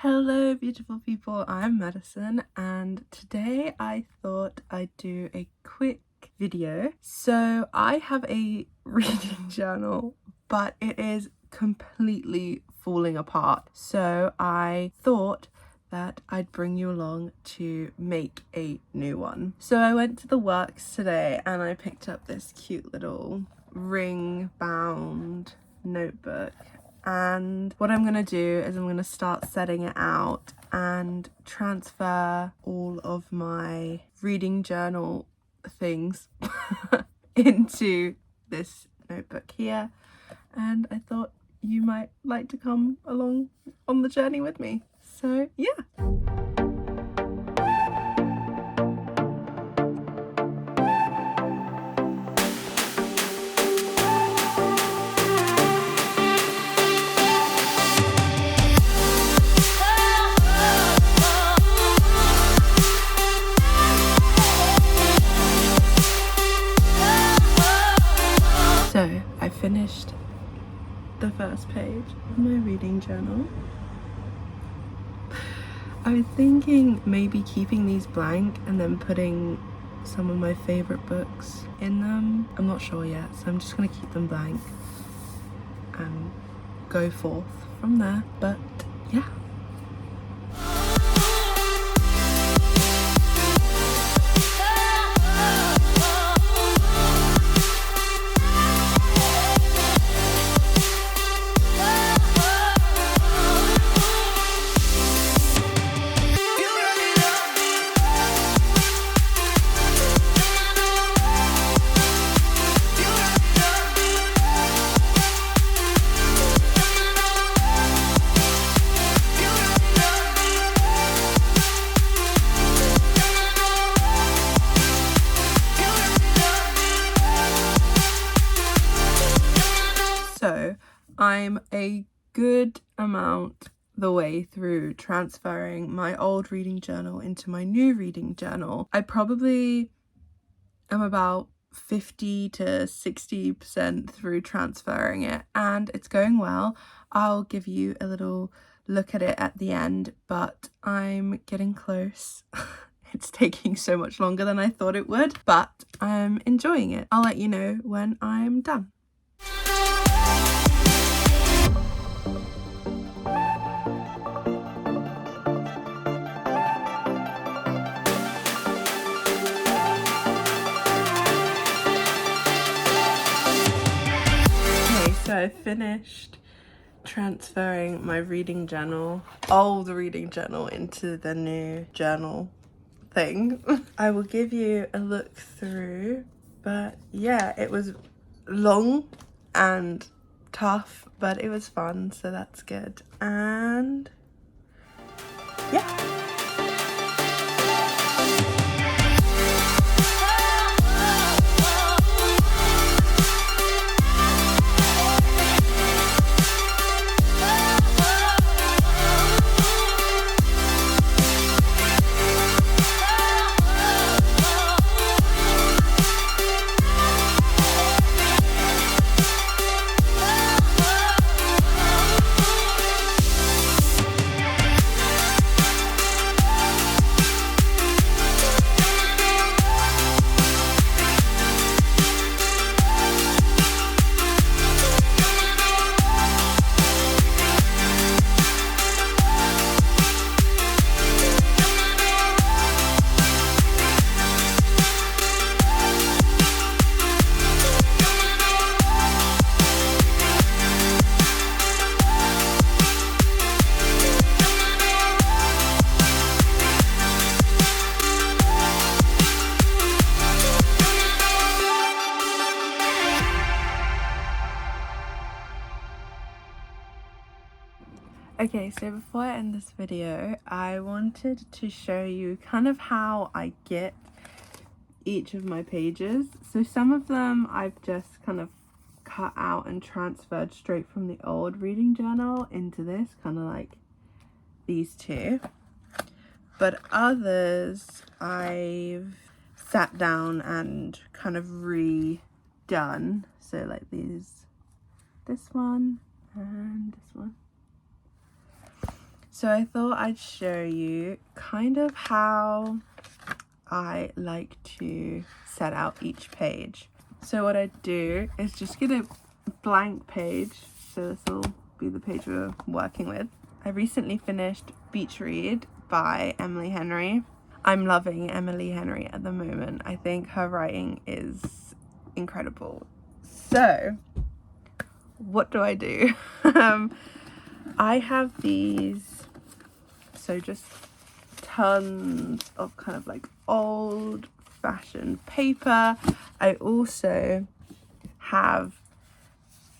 Hello beautiful people, I'm Maddison and today I thought I'd do a quick video. So I have a reading journal but it is completely falling apart, so I thought that I'd bring you along to make a new one. So I went to the works today and I picked up this cute little ring bound notebook, and what I'm gonna do is I'm gonna start setting it out and transfer all of my reading journal things into this notebook here, and I thought you might like to come along on the journey with me. So yeah. So I finished the first page of my reading journal. I was thinking maybe keeping these blank and then putting some of my favorite books in them. I'm not sure yet, so I'm just gonna keep them blank and go forth from there. But yeah. So I'm a good amount the way through transferring my old reading journal into my new reading journal. I probably am about 50 to 60% through transferring it and it's going well. I'll give you a little look at it at the end, but I'm getting close. It's taking so much longer than I thought it would, but I'm enjoying it. I'll let you know when I'm done. So I finished transferring my reading journal, old reading journal, into the new journal thing. I will give you a look through, but yeah, it was long and tough, but it was fun, so that's good. And yeah. Okay, so before I end this video, I wanted to show you kind of how I get each of my pages. So some of them I've just kind of cut out and transferred straight from the old reading journal into this, kind of like these two. But others I've sat down and kind of redone. So like these, this one and this one. So I thought I'd show you kind of how I like to set out each page. So what I do is just get a blank page. So this will be the page we're working with. I recently finished Beach Read by Emily Henry. I'm loving Emily Henry at the moment. I think her writing is incredible. So what do? I have these, so just tons of kind of like old fashioned paper. I also have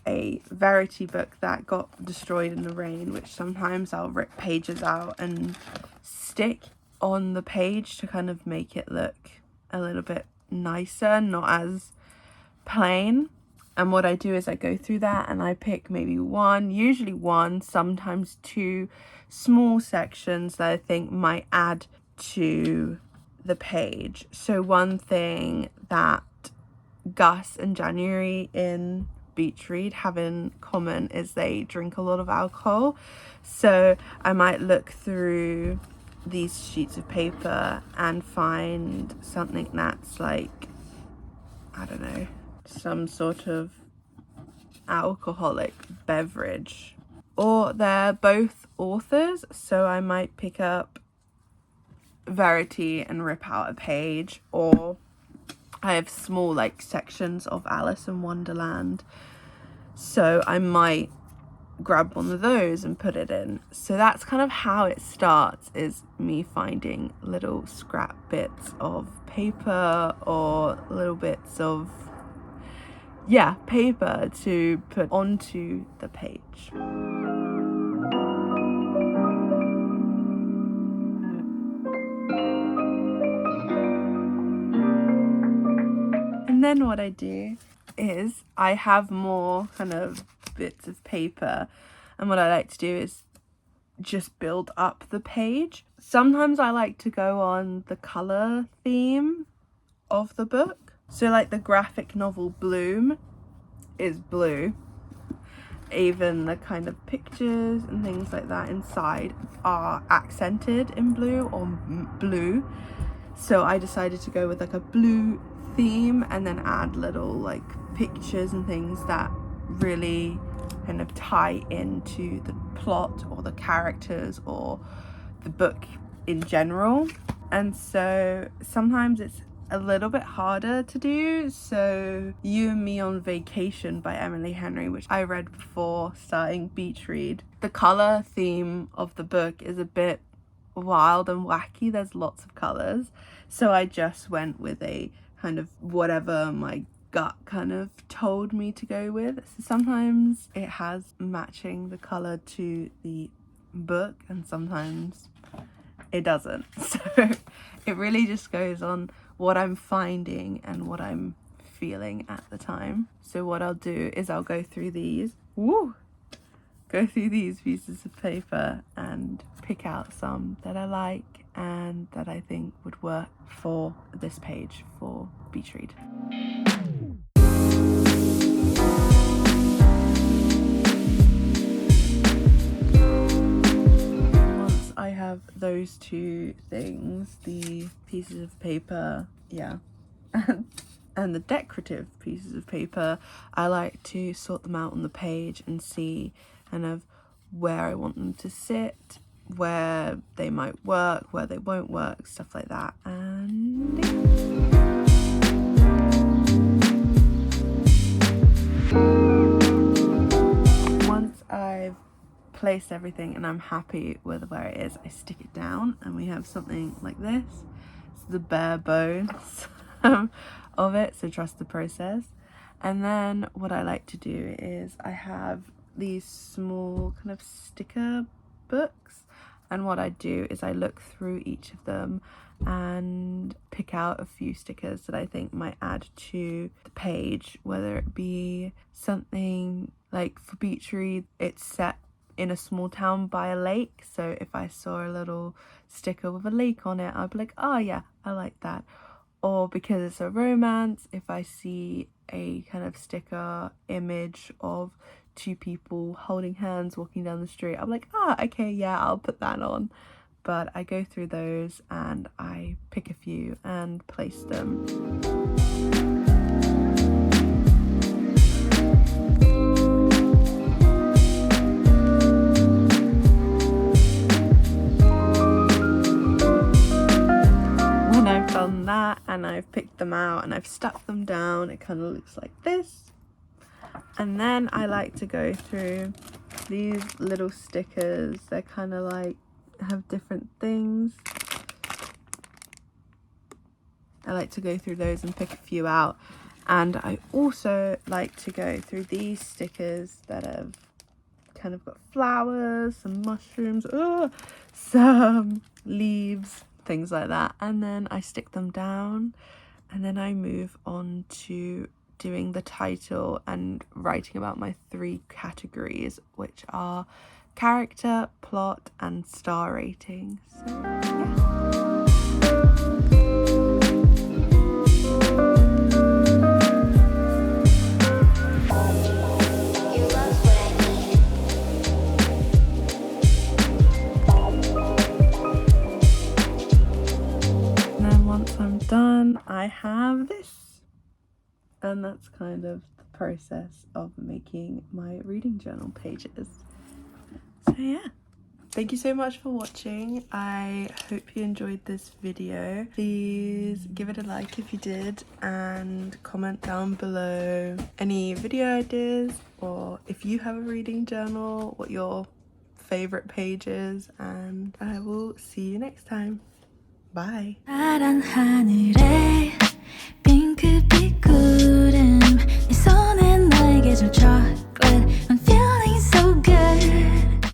a Verity book that got destroyed in the rain, which sometimes I'll rip pages out and stick on the page to kind of make it look a little bit nicer, not as plain. And what I do is I go through that and I pick maybe usually one, sometimes two small sections that I think might add to the page. So one thing that Gus and January in Beach Read have in common is they drink a lot of alcohol. So I might look through these sheets of paper and find something that's like, I don't know, some sort of alcoholic beverage. Or they're both authors, so I might pick up Verity and rip out a page, or I have small like sections of Alice in Wonderland, so I might grab one of those and put it in. So that's kind of how it starts, is me finding little scrap bits of paper or little bits of paper to put onto the page. And then what I do is I have more kind of bits of paper, and what I like to do is just build up the page. Sometimes I like to go on the colour theme of the book. So like the graphic novel Bloom is blue. Even the kind of pictures and things like that inside are accented in blue or blue. So I decided to go with like a blue theme and then add little like pictures and things that really kind of tie into the plot or the characters or the book in general. And so sometimes it's a little bit harder to do. So You and Me on Vacation by Emily Henry, which I read before starting Beach Read, the color theme of the book is a bit wild and wacky. There's lots of colors, so I just went with a kind of whatever my gut kind of told me to go with. So sometimes it has matching the color to the book and sometimes it doesn't. So it really just goes on what I'm finding and what I'm feeling at the time. So what I'll do is I'll go through these pieces of paper and pick out some that I like and that I think would work for this page for Beach Read. Once I have those two things, the pieces of paper, and the decorative pieces of paper, I like to sort them out on the page and see kind of where I want them to sit, where they might work, where they won't work, stuff like that. And once I've placed everything and I'm happy with where it is, I stick it down and we have something like this. It's the bare bones of it, so trust the process. And then what I like to do is I have these small kind of sticker books, and what I do is I look through each of them and pick out a few stickers that I think might add to the page, whether it be something like for Beach Read, it's set in a small town by a lake, so if I saw a little sticker with a lake on it, I'd be like, oh yeah, I like that. Or because it's a romance, if I see a kind of sticker image of two people holding hands walking down the street, I'm like, ah, okay, yeah, I'll put that on. But I go through those and I pick a few and place them. When I've done that and I've picked them out and I've stuck them down, it kind of looks like this. And then I like to go through these little stickers. They're kind of like have different things. I like to go through those and pick a few out. And I also like to go through these stickers that have kind of got flowers, some mushrooms, some leaves, things like that. And then I stick them down and then I move on to doing the title and writing about my 3 categories, which are character, plot, and star rating. So, yeah. And then once I'm done, I have this. And that's kind of the process of making my reading journal pages. So yeah, thank you so much for watching. I hope you enjoyed this video. Please give it a like if you did, and comment down below any video ideas, or if you have a reading journal, what your favorite page is, and I will see you next time. Bye. 파란 하늘에 핑크빛 구름 네 손에 나에게 좀 줘.